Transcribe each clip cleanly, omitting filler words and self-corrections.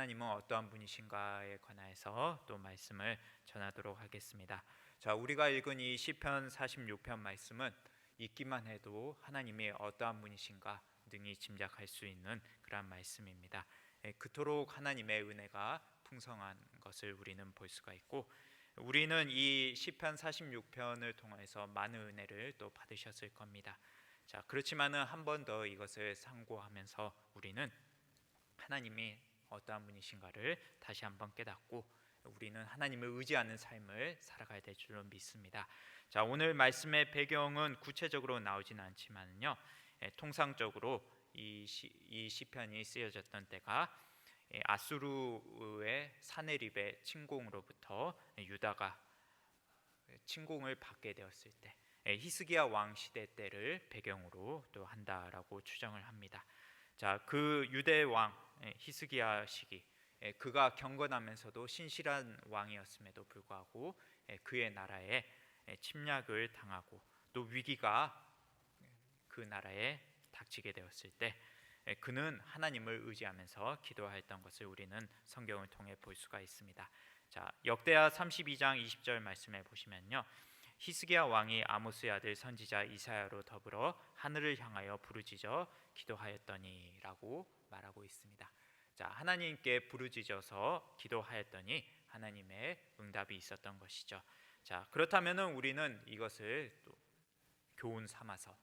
하나님은 어떠한 분이신가에 관하여서 또 말씀을 전하도록 하겠습니다. 자, 우리가 읽은 이 시편 46편 말씀은 읽기만 해도 하나님이 어떠한 분이신가 능히 짐작할 수 있는 그런 말씀입니다. 그토록 하나님의 은혜가 풍성한 것을 우리는 볼 수가 있고, 우리는 이 시편 46편을 통해서 많은 은혜를 또 받으셨을 겁니다. 자, 그렇지만은 한 번 더 이것을 상고하면서 우리는 하나님이 어떠한 분이신가를 다시 한번 깨닫고 우리는 하나님을 의지하는 삶을 살아가야 될 줄로 믿습니다. 자, 오늘 말씀의 배경은 구체적으로 나오지는 않지만요, 통상적으로 이 시편이 쓰여졌던 때가 아수르의 사네립의 침공으로부터 유다가 침공을 받게 되었을 때, 히스기야 왕 시대 때를 배경으로 또 한다라고 추정을 합니다. 자, 그 유대 왕 히스기야 시기, 그가 경건하면서도 신실한 왕이었음에도 불구하고 그의 나라에 침략을 당하고 또 위기가 그 나라에 닥치게 되었을 때 그는 하나님을 의지하면서 기도하였던 것을 우리는 성경을 통해 볼 수가 있습니다. 자, 역대하 32장 20절 말씀에 보시면요, 히스기야 왕이 아모스의 아들 선지자 이사야로 더불어 하늘을 향하여 부르짖어 기도하였더니라고 말하고 있습니다. 자, 하나님께 부르짖어서 기도하였더니 하나님의 응답이 있었던 것이죠. 자, 그렇다면은 우리는 이것을 또 교훈 삼아서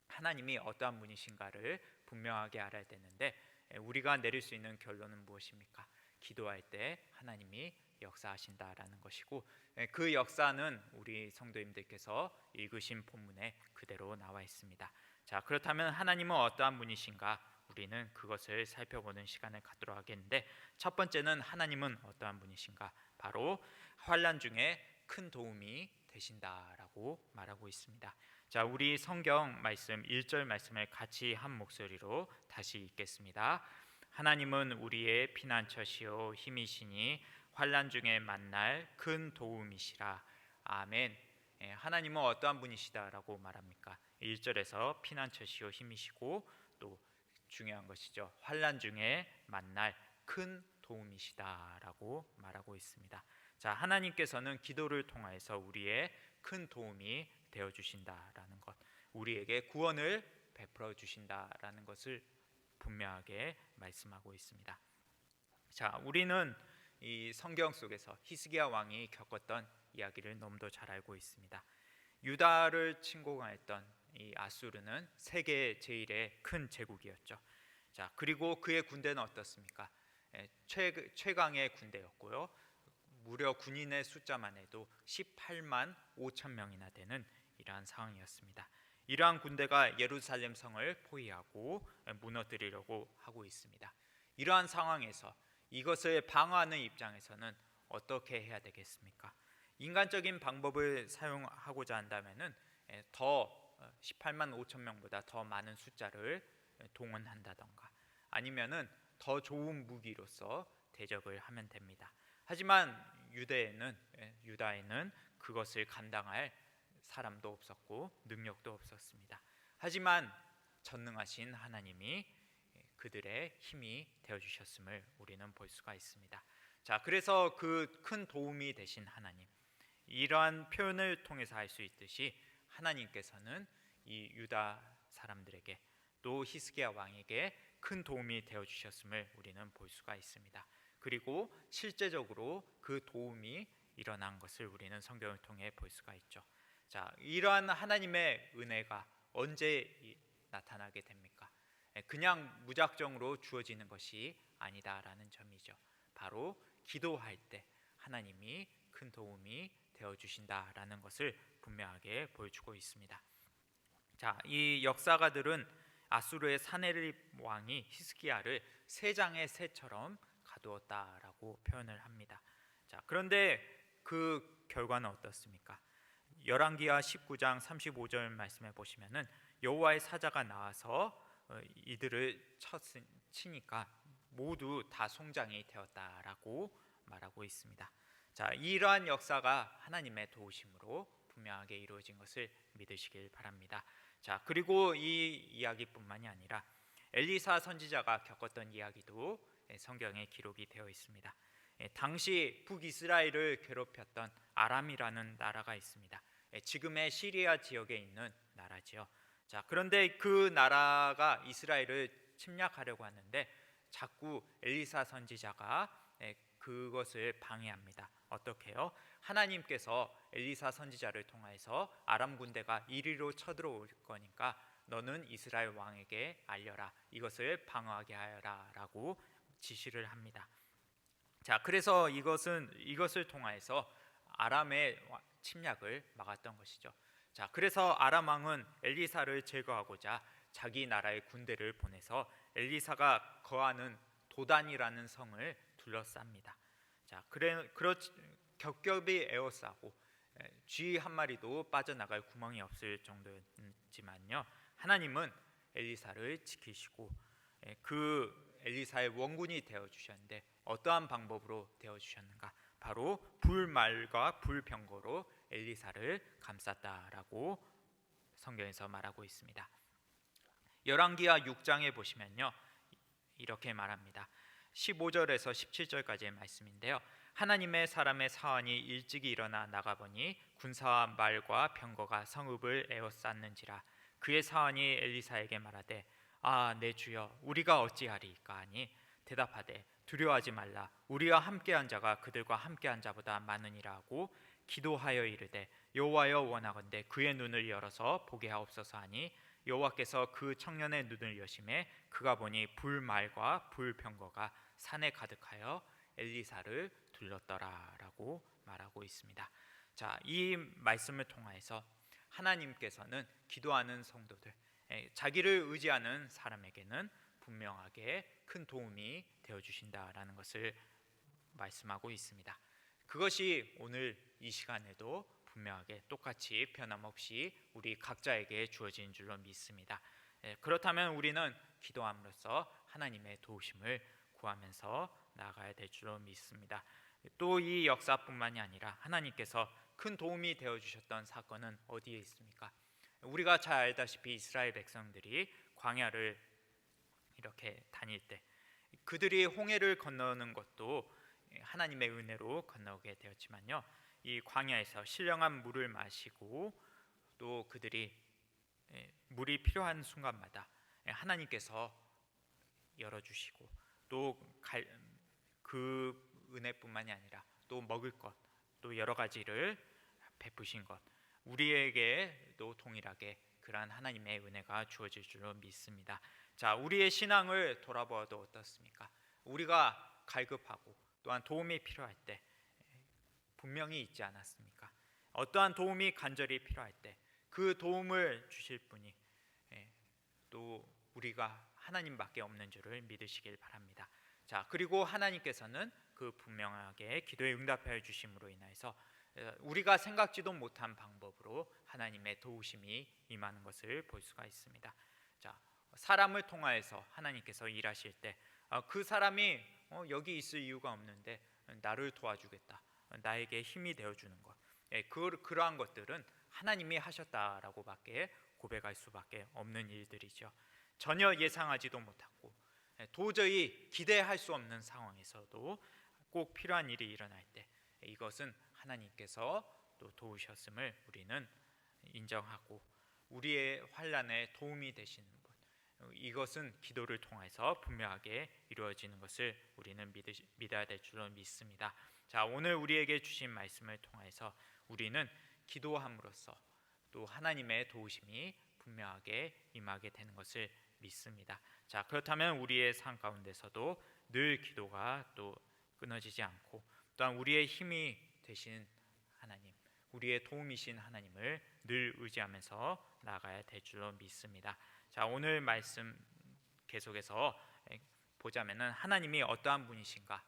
하나님이 어떠한 분이신가를 분명하게 알아야 되는데, 우리가 내릴 수 있는 결론은 무엇입니까? 기도할 때 하나님이 역사하신다라는 것이고, 그 역사는 우리 성도님들께서 읽으신 본문에 그대로 나와 있습니다. 자, 그렇다면 하나님은 어떠한 분이신가? 우리는 그것을 살펴보는 시간을 갖도록 하겠는데, 첫 번째는 하나님은 어떠한 분이신가? 바로 환난 중에 큰 도움이 되신다라고 말하고 있습니다. 자, 우리 성경 말씀 1절 말씀을 같이 한 목소리로 다시 읽겠습니다. 하나님은 우리의 피난처시요 힘이시니 환난 중에 만날 큰 도움이시라. 아멘. 하나님은 어떠한 분이시다라고 말합니까? 1절에서 피난처시요 힘이시고, 또 중요한 것이죠, 환난 중에 만날 큰 도움이시다라고 말하고 있습니다. 자, 하나님께서는 기도를 통하여서 우리의 큰 도움이 되어 주신다라는 것, 우리에게 구원을 베풀어 주신다라는 것을 분명하게 말씀하고 있습니다. 자, 우리는 이 성경 속에서 히스기야 왕이 겪었던 이야기를 너무도 잘 알고 있습니다. 유다를 침공하였던 이 아수르는 세계 제일의 큰 제국이었죠. 자, 그리고 그의 군대는 어떻습니까? 최강의 군대였고요, 무려 군인의 숫자만 해도 18만 5천 명이나 되는 이러한 상황이었습니다. 이러한 군대가 예루살렘 성을 포위하고 무너뜨리려고 하고 있습니다. 이러한 상황에서 이것을 방어하는 입장에서는 어떻게 해야 되겠습니까? 인간적인 방법을 사용하고자 한다면은 더 18만 5천 명보다 더 많은 숫자를 동원한다던가, 아니면은 더 좋은 무기로서 대적을 하면 됩니다. 하지만 유다에는 그것을 감당할 사람도 없었고 능력도 없었습니다. 하지만 전능하신 하나님이 그들의 힘이 되어 주셨음을 우리는 볼 수가 있습니다. 자, 그래서 그 큰 도움이 되신 하나님, 이러한 표현을 통해서 알 수 있듯이 하나님께서는 이 유다 사람들에게 또 히스기야 왕에게 큰 도움이 되어 주셨음을 우리는 볼 수가 있습니다. 그리고 실제적으로 그 도움이 일어난 것을 우리는 성경을 통해 볼 수가 있죠. 자, 이러한 하나님의 은혜가 언제 나타나게 됩니까? 그냥 무작정으로 주어지는 것이 아니다라는 점이죠. 바로 기도할 때 하나님이 큰 도움이 되어 주신다라는 것을 분명하게 보여주고 있습니다. 자, 이 역사가들은 아수르의 사네립 왕이 히스기야를 새 장의 새처럼 가두었다라고 표현을 합니다. 자, 그런데 그 결과는 어떻습니까? 열왕기하 19장 35절 말씀에 보시면은 여호와의 사자가 나와서 이들을 치니까 모두 다 송장이 되었다라고 말하고 있습니다. 자, 이러한 역사가 하나님의 도우심으로 분명하게 이루어진 것을 믿으시길 바랍니다. 자, 그리고 이 이야기뿐만이 아니라 엘리사 선지자가 겪었던 이야기도 성경에 기록이 되어 있습니다. 당시 북이스라엘을 괴롭혔던 아람이라는 나라가 있습니다. 지금의 시리아 지역에 있는 나라지요. 자, 그런데 그 나라가 이스라엘을 침략하려고 하는데 자꾸 엘리사 선지자가 그것을 방해합니다. 어떻게요? 하나님께서 엘리사 선지자를 통해서 아람 군대가 이리로 쳐들어올 거니까 너는 이스라엘 왕에게 알려라. 이것을 방어하게 하여라 라고 지시를 합니다. 자, 그래서 이것을 통해서 아람의 침략을 막았던 것이죠. 자, 그래서 아람 왕은 엘리사를 제거하고자 자기 나라의 군대를 보내서 엘리사가 거하는 도단이라는 성을 둘러쌉니다. 자, 겹겹이 에워싸고 쥐 한 마리도 빠져나갈 구멍이 없을 정도였지만요, 하나님은 엘리사를 지키시고 그 엘리사의 원군이 되어 주셨는데 어떠한 방법으로 되어 주셨는가? 바로 불말과 불병거로 엘리사를 감쌌다라고 성경에서 말하고 있습니다. 열왕기하 6장에 보시면요, 이렇게 말합니다. 15절에서 17절까지의 말씀인데요. 하나님의 사람의 사환이 일찍이 일어나 나가보니 군사와 말과 병거가 성읍을 에워쌌는지라. 그의 사환이 엘리사에게 말하되 내 주여, 우리가 어찌하리이까 하니 대답하되 두려워하지 말라. 우리와 함께한 자가 그들과 함께한 자보다 많으니라 하고 기도하여 이르되 여호와여, 원하건대 그의 눈을 열어서 보게 하옵소서 하니 여호와께서 그 청년의 눈을 여심해 그가 보니 불말과 불병거가 산에 가득하여 엘리사를 둘렀더라라고 말하고 있습니다. 자, 이 말씀을 통해서 하나님께서는 기도하는 성도들, 자기를 의지하는 사람에게는 분명하게 큰 도움이 되어 주신다라는 것을 말씀하고 있습니다. 그것이 오늘 이 시간에도 분명하게 똑같이 변함없이 우리 각자에게 주어진 줄로 믿습니다. 그렇다면 우리는 기도함으로써 하나님의 도우심을 구하면서 나아가야 될 줄로 믿습니다. 또 이 역사뿐만이 아니라 하나님께서 큰 도움이 되어 주셨던 사건은 어디에 있습니까? 우리가 잘 알다시피 이스라엘 백성들이 광야를 이렇게 다닐 때 그들이 홍해를 건너는 것도 하나님의 은혜로 건너게 되었지만요, 이 광야에서 신령한 물을 마시고 또 그들이 물이 필요한 순간마다 하나님께서 열어주시고 또 그 은혜뿐만이 아니라 또 먹을 것, 또 여러 가지를 베푸신 것, 우리에게도 동일하게 그러한 하나님의 은혜가 주어질 줄로 믿습니다. 자, 우리의 신앙을 돌아보아도 어떻습니까? 우리가 갈급하고 또한 도움이 필요할 때 분명히 있지 않았습니까? 어떠한 도움이 간절히 필요할 때 그 도움을 주실 분이 또 우리가 하나님밖에 없는 줄을 믿으시길 바랍니다. 자, 그리고 하나님께서는 그 분명하게 기도에 응답하여 주심으로 인해서 우리가 생각지도 못한 방법으로 하나님의 도우심이 임하는 것을 볼 수가 있습니다. 자, 사람을 통하여서 하나님께서 일하실 때 그 사람이 여기 있을 이유가 없는데 나를 도와주겠다, 나에게 힘이 되어주는 것, 그러한 것들은 하나님이 하셨다라고밖에 고백할 수밖에 없는 일들이죠. 전혀 예상하지도 못하고 도저히 기대할 수 없는 상황에서도 꼭 필요한 일이 일어날 때 이것은 하나님께서 또 도우셨음을 우리는 인정하고 우리의 환난에 도움이 되시는 분, 이것은 기도를 통해서 분명하게 이루어지는 것을 우리는 믿어야 될 줄로 믿습니다. 자, 오늘 우리에게 주신 말씀을 통해서 우리는 기도함으로써 또 하나님의 도우심이 분명하게 임하게 되는 것을 믿습니다. 자, 그렇다면 우리의 삶 가운데서도 늘 기도가 또 끊어지지 않고 또한 우리의 힘이 되신 하나님, 우리의 도움이신 하나님을 늘 의지하면서 나아가야 될 줄로 믿습니다. 자, 오늘 말씀 계속해서 보자면은 하나님이 어떠한 분이신가,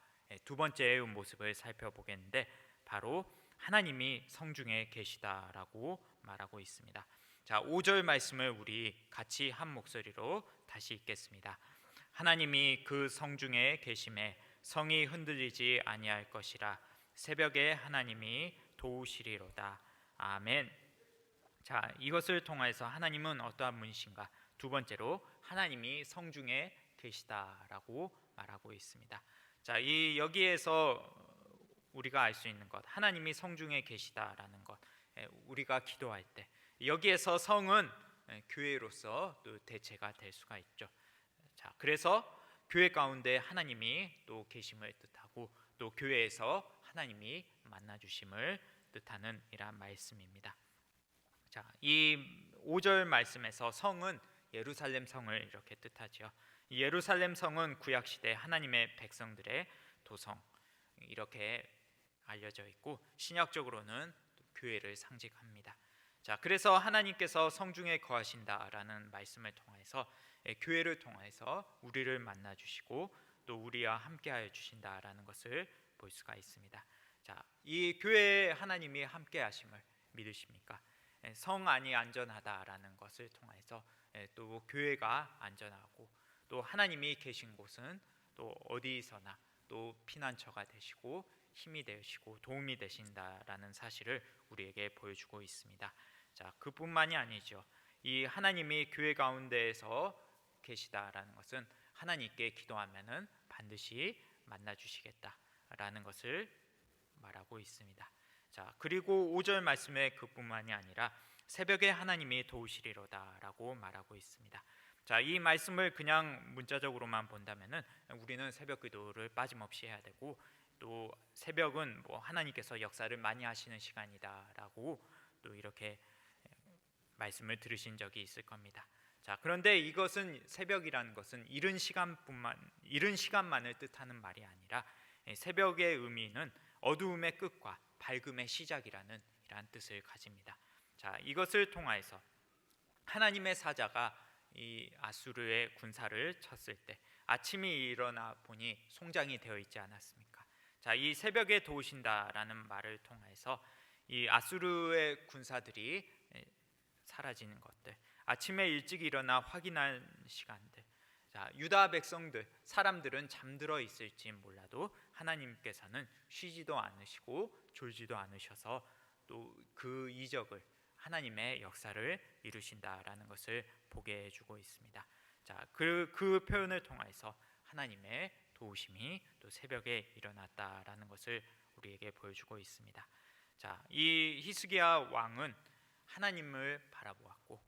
두 번째의 모습을 살펴보겠는데 바로 하나님이 성중에 계시다라고 말하고 있습니다. 자, 5절 말씀을 우리 같이 한 목소리로 다시 읽겠습니다. 하나님이 그 성중에 계심에 성이 흔들리지 아니할 것이라. 새벽에 하나님이 도우시리로다. 아멘. 자, 이것을 통해서 하나님은 어떠한 분이신가? 두 번째로 하나님이 성중에 계시다라고 말하고 있습니다. 자, 이 여기에서 우리가 알 수 있는 것, 하나님이 성중에 계시다라는 것, 우리가 기도할 때 여기에서 성은 교회로서 또 대체가 될 수가 있죠. 자, 그래서 교회 가운데 하나님이 또 계심을 뜻하고 또 교회에서 하나님이 만나 주심을 뜻하는 이러한 말씀입니다. 자, 이 5절 말씀에서 성은 예루살렘 성을 이렇게 뜻하지요. 이 예루살렘 성은 구약 시대 하나님의 백성들의 도성 이렇게 알려져 있고 신약적으로는 교회를 상징합니다. 자, 그래서 하나님께서 성중에 거하신다라는 말씀을 통해서 교회를 통해서 우리를 만나 주시고 또 우리와 함께하여 주신다라는 것을 볼 수가 있습니다. 자, 이 교회에 하나님이 함께하심을 믿으십니까? 성 안이 안전하다라는 것을 통해서 또 교회가 안전하고 또 하나님이 계신 곳은 또 어디서나 또 피난처가 되시고 힘이 되시고 도움이 되신다라는 사실을 우리에게 보여주고 있습니다. 자, 그뿐만이 아니죠. 이 하나님이 교회 가운데에서 계시다라는 것은 하나님께 기도하면은 반드시 만나 주시겠다라는 것을 말하고 있습니다. 자, 그리고 5절 말씀에 그뿐만이 아니라 새벽에 하나님이 도우시리로다라고 말하고 있습니다. 자, 이 말씀을 그냥 문자적으로만 본다면은 우리는 새벽 기도를 빠짐없이 해야 되고 또 새벽은 뭐 하나님께서 역사를 많이 하시는 시간이다라고 또 이렇게 말씀을 들으신 적이 있을 겁니다. 자, 그런데 이것은 새벽이라는 것은 이른 시간만을 뜻하는 말이 아니라 새벽의 의미는 어두움의 끝과 밝음의 시작이라는 이러한 뜻을 가집니다. 자, 이것을 통하여서 하나님의 사자가 이 아수르의 군사를 쳤을 때 아침이 일어나 보니 송장이 되어 있지 않았습니까? 자, 이 새벽에 도우신다라는 말을 통해서 이 아수르의 군사들이 사라지는 것들, 아침에 일찍 일어나 확인한 시간들, 자, 유다 백성들, 사람들은 잠들어 있을지 몰라도 하나님께서는 쉬지도 않으시고 졸지도 않으셔서 또 그 이적을 하나님의 역사를 이루신다라는 것을 보게 해주고 있습니다. 자, 그 표현을 통해서 하나님의 도우심이 또 새벽에 일어났다라는 것을 우리에게 보여주고 있습니다. 자, 이 히스기야 왕은 하나님을 바라보았고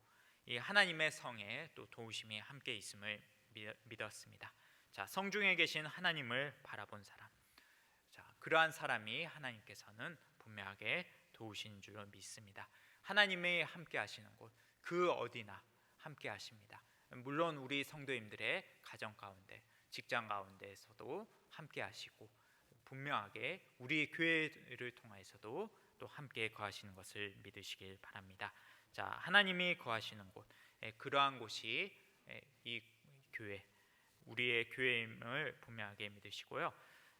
이 하나님의 성에 또 도우심이 함께 있음을 믿었습니다. 자, 성중에 계신 하나님을 바라본 사람, 자, 그러한 사람이 하나님께서는 분명하게 도우신 줄로 믿습니다. 하나님이 함께 하시는 곳, 그 어디나 함께 하십니다. 물론 우리 성도님들의 가정 가운데, 직장 가운데에서도 함께 하시고 분명하게 우리 교회를 통해서도 또 함께 거하시는 것을 믿으시길 바랍니다. 자, 하나님이 거하시는 곳, 그러한 곳이 이 교회, 우리의 교회임을 분명하게 믿으시고요.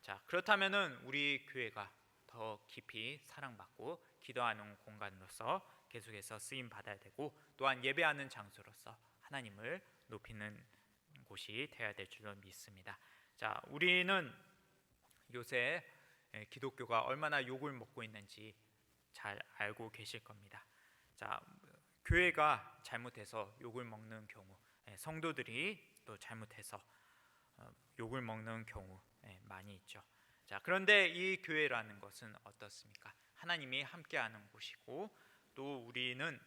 자, 그렇다면은 우리 교회가 더 깊이 사랑받고 기도하는 공간으로서 계속해서 쓰임 받아야 되고 또한 예배하는 장소로서 하나님을 높이는 곳이 되어야 될 줄로 믿습니다. 자, 우리는 요새 기독교가 얼마나 욕을 먹고 있는지 잘 알고 계실 겁니다. 자, 교회가 잘못해서 욕을 먹는 경우, 성도들이 또 잘못해서 욕을 먹는 경우 많이 있죠. 자, 그런데 이 교회라는 것은 어떻습니까? 하나님이 함께하는 곳이고 또 우리는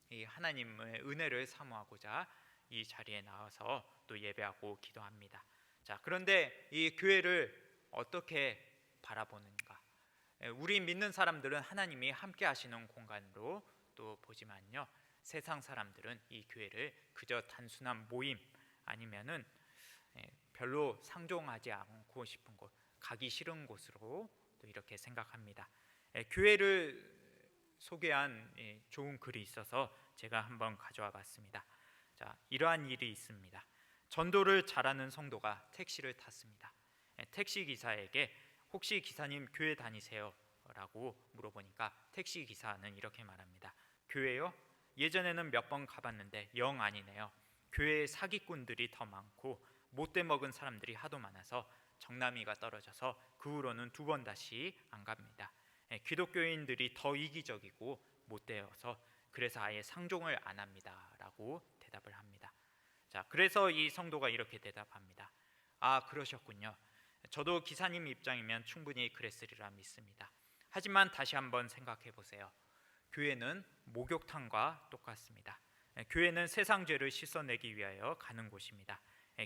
이 하나님의 은혜를 사모하고자 이 자리에 나와서 또 예배하고 기도합니다. 자, 그런데 이 교회를 어떻게 바라보는가? 우리 믿는 사람들은 하나님이 함께 하시는 공간으로 또 보지만요, 세상 사람들은 이 교회를 그저 단순한 모임 아니면은 별로 상종하지 않고 싶은 곳, 가기 싫은 곳으로 또 이렇게 생각합니다. 교회를 소개한 좋은 글이 있어서 제가 한번 가져와 봤습니다. 자, 이러한 일이 있습니다. 전도를 잘하는 성도가 택시를 탔습니다. 택시 기사에게 혹시 기사님 교회 다니세요? 라고 물어보니까 택시 기사는 이렇게 말합니다. 교회요? 예전에는 몇 번 가봤는데 영 아니네요. 교회에 사기꾼들이 더 많고 못돼 먹은 사람들이 하도 많아서 정남이가 떨어져서 그 후로는 2번 다시 안 갑니다. 기독교인들이 더 이기적이고 못되어서 그래서 아예 상종을 안 합니다 라고 대답을 합니다. 자, 그래서 이 성도가 이렇게 대답합니다. 아, 그러셨군요. 저도 기사님 입장이면 충분히 그랬으리라 믿습니다. 하지만 다시 한번 생각해 보세요. 교회는 목욕탕과 똑같습니다. 교회는 세상 죄를 씻어내기 위하여 가는 곳입니다.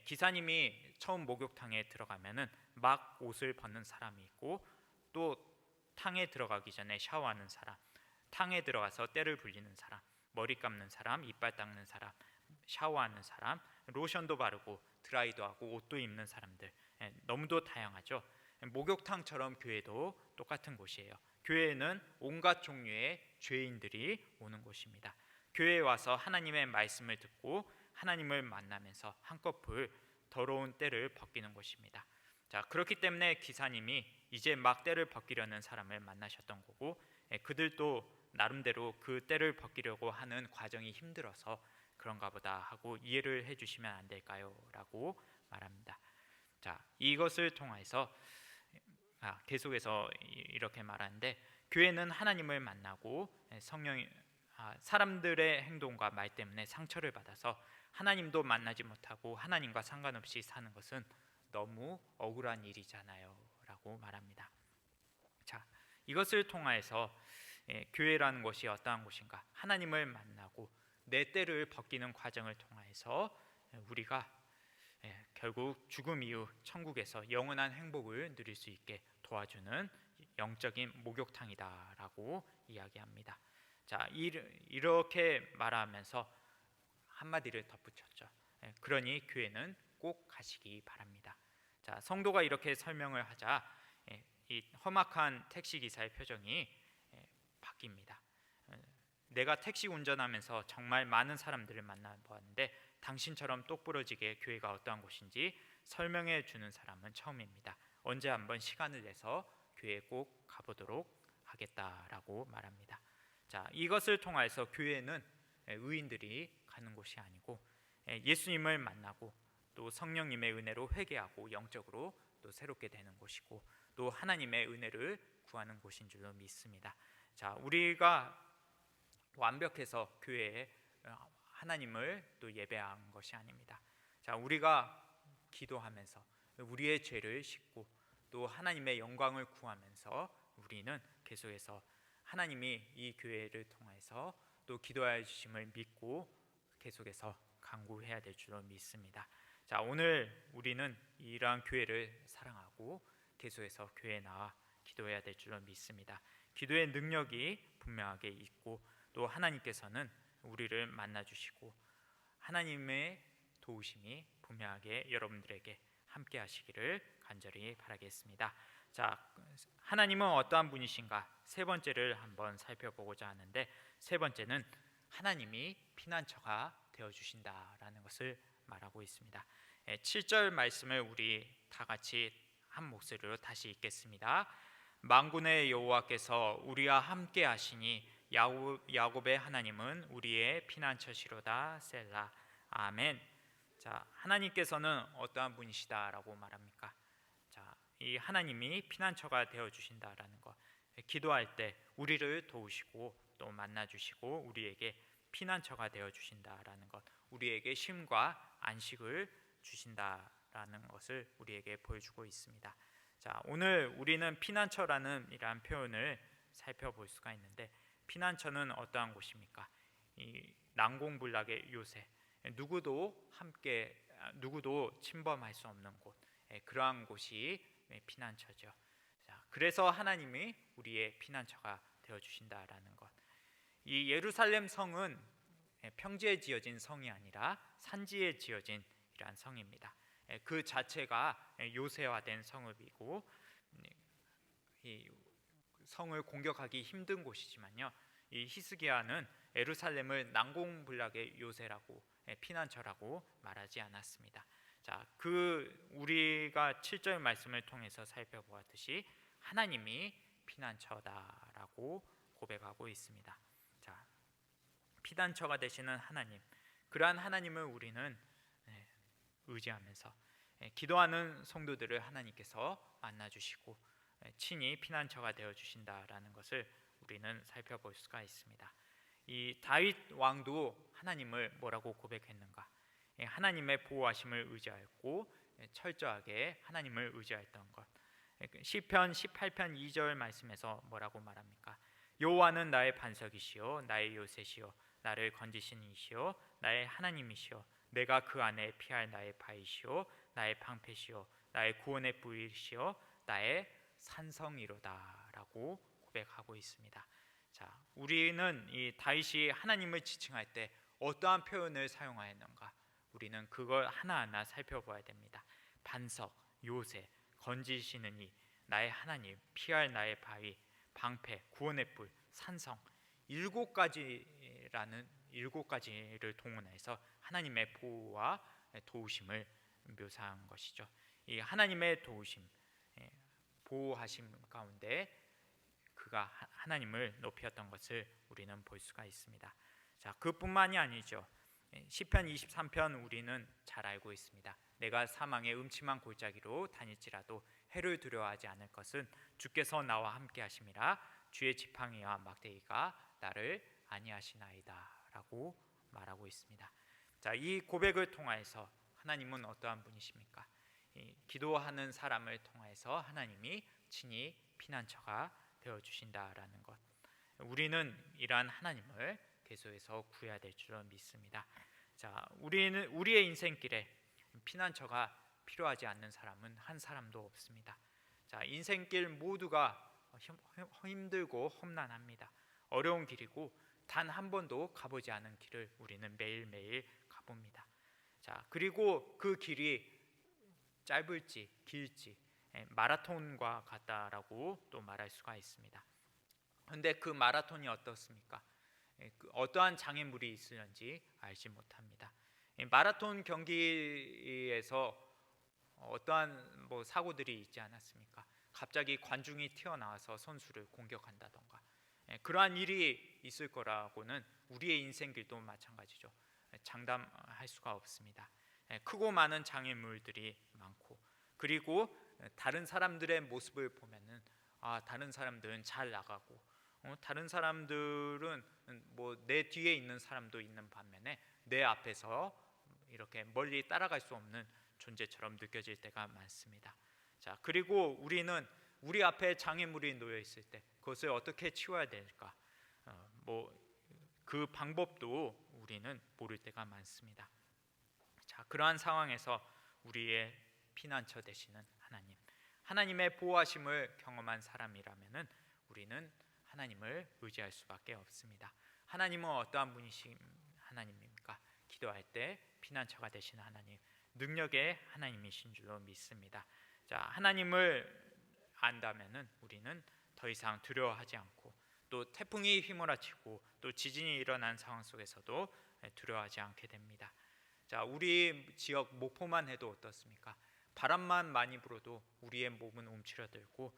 기사님이 처음 목욕탕에 들어가면은 막 옷을 벗는 사람이 있고, 또 탕에 들어가기 전에 샤워하는 사람, 탕에 들어가서 때를 불리는 사람, 머리 감는 사람, 이빨 닦는 사람, 샤워하는 사람, 로션도 바르고 드라이도 하고 옷도 입는 사람들, 너무도 다양하죠. 목욕탕처럼 교회도 똑같은 곳이에요. 교회에는 온갖 종류의 죄인들이 오는 곳입니다. 교회에 와서 하나님의 말씀을 듣고 하나님을 만나면서 한꺼풀 더러운 때를 벗기는 곳입니다. 자, 그렇기 때문에 기사님이 이제 막 때를 벗기려는 사람을 만나셨던 거고, 그들도 나름대로 그 때를 벗기려고 하는 과정이 힘들어서 그런가 보다 하고 이해를 해주시면 안 될까요? 라고 말합니다. 자, 이것을 통해서 계속해서 이렇게 말하는데, 교회는 하나님을 만나고 성령이 사람들의 행동과 말 때문에 상처를 받아서 하나님도 만나지 못하고 하나님과 상관없이 사는 것은 너무 억울한 일이잖아요 라고 말합니다. 자, 이것을 통해서 교회라는 것이 어떠한 곳인가? 하나님을 만나고 내 때를 벗기는 과정을 통해서 우리가 결국 죽음 이후 천국에서 영원한 행복을 누릴 수 있게 도와주는 영적인 목욕탕이다라고 이야기합니다. 자, 이렇게 말하면서 한마디를 덧붙였죠. 그러니 교회는 꼭 가시기 바랍니다. 자, 성도가 이렇게 설명을 하자 이 험악한 택시 기사의 표정이 바뀝니다. 내가 택시 운전하면서 정말 많은 사람들을 만나보았는데 당신처럼 똑부러지게 교회가 어떠한 곳인지 설명해 주는 사람은 처음입니다. 언제 한번 시간을 내서 교회에 꼭 가보도록 하겠다라고 말합니다. 자, 이것을 통해서 교회는 의인들이 가는 곳이 아니고 예수님을 만나고 또 성령님의 은혜로 회개하고 영적으로 또 새롭게 되는 곳이고, 또 하나님의 은혜를 구하는 곳인 줄로 믿습니다. 자, 우리가 완벽해서 교회에 하나님을 또 예배한 것이 아닙니다. 자, 우리가 기도하면서 우리의 죄를 씻고 또 하나님의 영광을 구하면서 우리는 계속해서 하나님이 이 교회를 통해서 또 기도하여 주심을 믿고 계속해서 간구해야 될 줄로 믿습니다. 자, 오늘 우리는 이러한 교회를 사랑하고 계속해서 교회에 나와 기도해야 될 줄로 믿습니다. 기도의 능력이 분명하게 있고 또 하나님께서는 우리를 만나주시고 하나님의 도우심이 분명하게 여러분들에게 함께 하시기를 간절히 바라겠습니다. 자, 하나님은 어떠한 분이신가? 세 번째를 한번 살펴보고자 하는데, 세 번째는 하나님이 피난처가 되어주신다라는 것을 말하고 있습니다. 7절 말씀을 우리 다 같이 한 목소리로 다시 읽겠습니다. 만군의 여호와께서 우리와 함께 하시니 야곱의 하나님은 우리의 피난처시로다. 셀라. 아멘. 자, 하나님께서는 어떠한 분이시다라고 말합니까? 자, 이 하나님이 피난처가 되어 주신다라는 것, 기도할 때 우리를 도우시고 또 만나 주시고 우리에게 피난처가 되어 주신다라는 것, 우리에게 쉼과 안식을 주신다라는 것을 우리에게 보여주고 있습니다. 자, 오늘 우리는 피난처라는 이러한 표현을 살펴볼 수가 있는데, 피난처는 어떠한 곳입니까? 이 난공불락의 요새, 누구도 침범할 수 없는 곳, 그러한 곳이 피난처죠. 자, 그래서 하나님이 우리의 피난처가 되어 주신다라는 것. 이 예루살렘 성은 평지에 지어진 성이 아니라 산지에 지어진 이러한 성입니다. 그 자체가 요새화된 성읍이고 이 성을 공격하기 힘든 곳이지만요, 이 히스기야는 예루살렘을 난공불락의 요새라고 피난처라고 말하지 않았습니다. 자, 우리가 7절 말씀을 통해서 살펴보았듯이 하나님이 피난처다라고 고백하고 있습니다. 자, 피난처가 되시는 하나님, 그러한 하나님을 우리는 의지하면서 기도하는 성도들을 하나님께서 만나주시고 친히 피난처가 되어 주신다라는 것을 우리는 살펴볼 수가 있습니다. 이 다윗 왕도 하나님을 뭐라고 고백했는가? 하나님의 보호하심을 의지하였고 철저하게 하나님을 의지했던 것. 시편 18편 2절 말씀에서 뭐라고 말합니까? 여호와는 나의 반석이시요 나의 요새시요 나를 건지시는 이시요 나의 하나님이시요 내가 그 안에 피할 나의 바위시요 나의 방패시요 나의 구원의 뿌리시요 나의 산성이로다라고 고백하고 있습니다. 자, 우리는 이 다윗이 하나님을 지칭할 때 어떠한 표현을 사용하였는가? 우리는 그걸 하나하나 살펴봐야 됩니다. 반석, 요새, 건지시는 이, 나의 하나님, 피할 나의 바위, 방패, 구원의 뿔, 산성, 7가지를 동원해서 하나님의 보호와 도우심을 묘사한 것이죠. 이 하나님의 도우심, 보호하심 가운데 그가 하나님을 높였던 것을 우리는 볼 수가 있습니다. 자, 그뿐만이 아니죠. 시편 23편 우리는 잘 알고 있습니다. 내가 사망의 음침한 골짜기로 다닐지라도 해를 두려워하지 않을 것은 주께서 나와 함께 하심이라 주의 지팡이와 막대기가 나를 안위하시나이다 라고 말하고 있습니다. 자, 이 고백을 통하여서 하나님은 어떠한 분이십니까? 기도하는 사람을 통해서 하나님이 친히 피난처가 되어주신다라는 것, 우리는 이러한 하나님을 계속해서 구해야 될 줄 믿습니다. 자, 우리는 우리의 인생길에 피난처가 필요하지 않는 사람은 한 사람도 없습니다. 자, 인생길 모두가 힘들고 험난합니다. 어려운 길이고 단 한 번도 가보지 않은 길을 우리는 매일매일 가봅니다. 자, 그리고 그 길이 짧을지 길지 마라톤과 같다라고 또 말할 수가 있습니다. 그런데 그 마라톤이 어떻습니까? 어떠한 장애물이 있을지 알지 못합니다. 마라톤 경기에서 어떠한 사고들이 있지 않았습니까? 갑자기 관중이 튀어나와서 선수를 공격한다던가 그러한 일이 있을 거라고는 우리의 인생길도 마찬가지죠. 장담할 수가 없습니다. 크고 많은 장애물들이 많고, 그리고 다른 사람들의 모습을 보면은 다른 사람들은 잘 나가고 다른 사람들은 내 뒤에 있는 사람도 있는 반면에 내 앞에서 이렇게 멀리 따라갈 수 없는 존재처럼 느껴질 때가 많습니다. 자, 그리고 우리는 우리 앞에 장애물이 놓여 있을 때 그것을 어떻게 치워야 될까? 그 방법도 우리는 모를 때가 많습니다. 자, 그러한 상황에서 우리의 피난처 되시는 하나님의 보호하심을 경험한 사람이라면은 우리는 하나님을 의지할 수밖에 없습니다. 하나님은 어떠한 분이신 하나님입니까? 기도할 때 피난처가 되신 하나님, 능력의 하나님이신 줄로 믿습니다. 자, 하나님을 안다면은 우리는 더 이상 두려워하지 않고, 또 태풍이 휘몰아치고 또 지진이 일어난 상황 속에서도 두려워하지 않게 됩니다. 자, 우리 지역 목포만 해도 어떻습니까? 바람만 많이 불어도 우리의 몸은 움츠러들고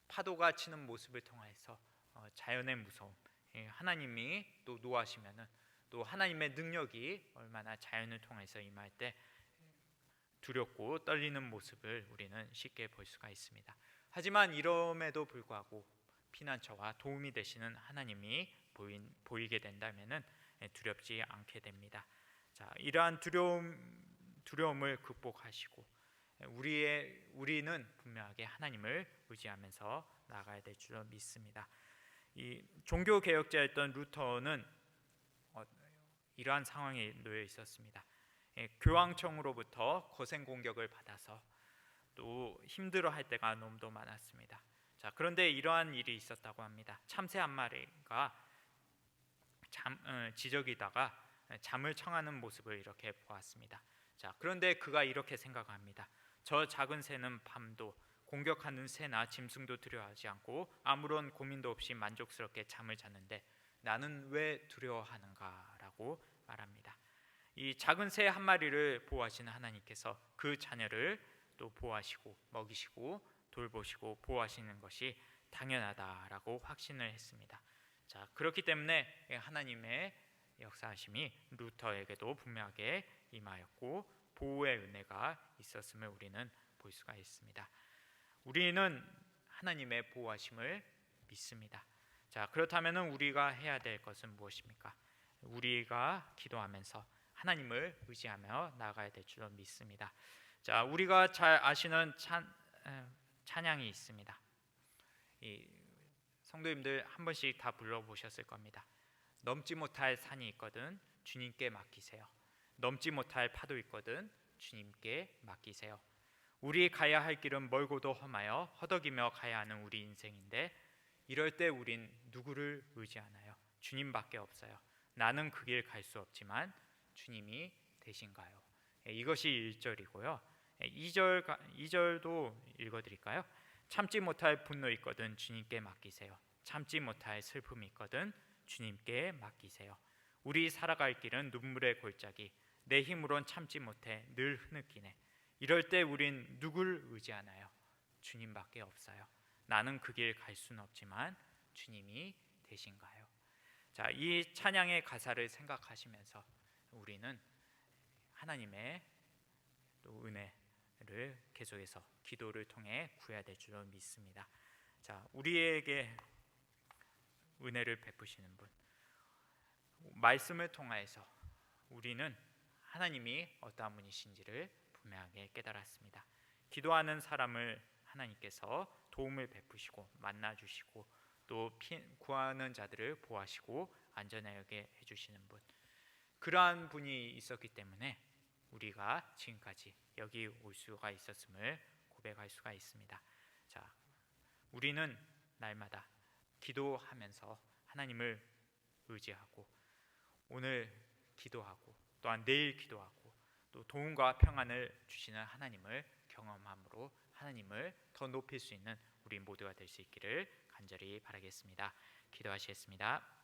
파도가 치는 모습을 통해서 자연의 무서움, 하나님이 또 노하시면은 또 하나님의 능력이 얼마나 자연을 통해서 임할 때 두렵고 떨리는 모습을 우리는 쉽게 볼 수가 있습니다. 하지만 이럼에도 불구하고 피난처와 도움이 되시는 하나님이 보이게 된다면은 두렵지 않게 됩니다. 자, 이러한 두려움을 극복하시고 우리는 분명하게 하나님을 의지하면서 나아가야 될 줄 믿습니다. 이 종교 개혁자였던 루터는 이러한 상황에 놓여 있었습니다. 교황청으로부터 거센 공격을 받아서 또 힘들어할 때가 너무도 많았습니다. 자, 그런데 이러한 일이 있었다고 합니다. 참새 한 마리가 지저귀다가 잠을 청하는 모습을 이렇게 보았습니다. 자, 그런데 그가 이렇게 생각합니다. 저 작은 새는 밤도 공격하는 새나 짐승도 두려워하지 않고 아무런 고민도 없이 만족스럽게 잠을 자는데 나는 왜 두려워하는가라고 말합니다. 이 작은 새 한 마리를 보호하시는 하나님께서 그 자녀를 또 보호하시고 먹이시고 돌보시고 보호하시는 것이 당연하다라고 확신을 했습니다. 자, 그렇기 때문에 하나님의 역사하심이 루터에게도 분명하게 임하였고 보호의 은혜가 있었음을 우리는 볼 수가 있습니다. 우리는 하나님의 보호하심을 믿습니다. 자, 그렇다면 우리가 해야 될 것은 무엇입니까? 우리가 기도하면서 하나님을 의지하며 나아가야 될 줄 믿습니다. 자, 우리가 잘 아시는 찬양이 있습니다. 이 성도님들 한 번씩 다 불러보셨을 겁니다. 넘지 못할 산이 있거든 주님께 맡기세요. 넘지 못할 파도 있거든 주님께 맡기세요. 우리 가야 할 길은 멀고도 험하여 허덕이며 가야 하는 우리 인생인데, 이럴 때 우린 누구를 의지하나요? 주님밖에 없어요. 나는 그 길 갈 수 없지만 주님이 되신가요? 이것이 1절이고요. 2절도 읽어드릴까요? 참지 못할 분노 있거든 주님께 맡기세요. 참지 못할 슬픔이 있거든 주님께 맡기세요. 우리 살아갈 길은 눈물의 골짜기, 내 힘으론 참지 못해 늘 흐느끼네. 이럴 때 우린 누굴 의지하나요? 주님밖에 없어요. 나는 그 길 갈 수는 없지만 주님이 되신가요? 자, 이 찬양의 가사를 생각하시면서 우리는 하나님의 또 은혜를 계속해서 기도를 통해 구해야 될 줄 믿습니다. 자, 우리에게 은혜를 베푸시는 분, 말씀을 통하여서 우리는 하나님이 어떠한 분이신지를 분명하게 깨달았습니다. 기도하는 사람을 하나님께서 도움을 베푸시고 만나주시고 또 구하는 자들을 보호하시고 안전하게 해주시는 분, 그러한 분이 있었기 때문에 우리가 지금까지 여기 올 수가 있었음을 고백할 수가 있습니다. 자, 우리는 날마다 기도하면서 하나님을 의지하고 오늘 기도하고 또한 내일 기도하고 또 도움과 평안을 주시는 하나님을 경험함으로 하나님을 더 높일 수 있는 우리 모두가 될 수 있기를 간절히 바라겠습니다. 기도하시겠습니다.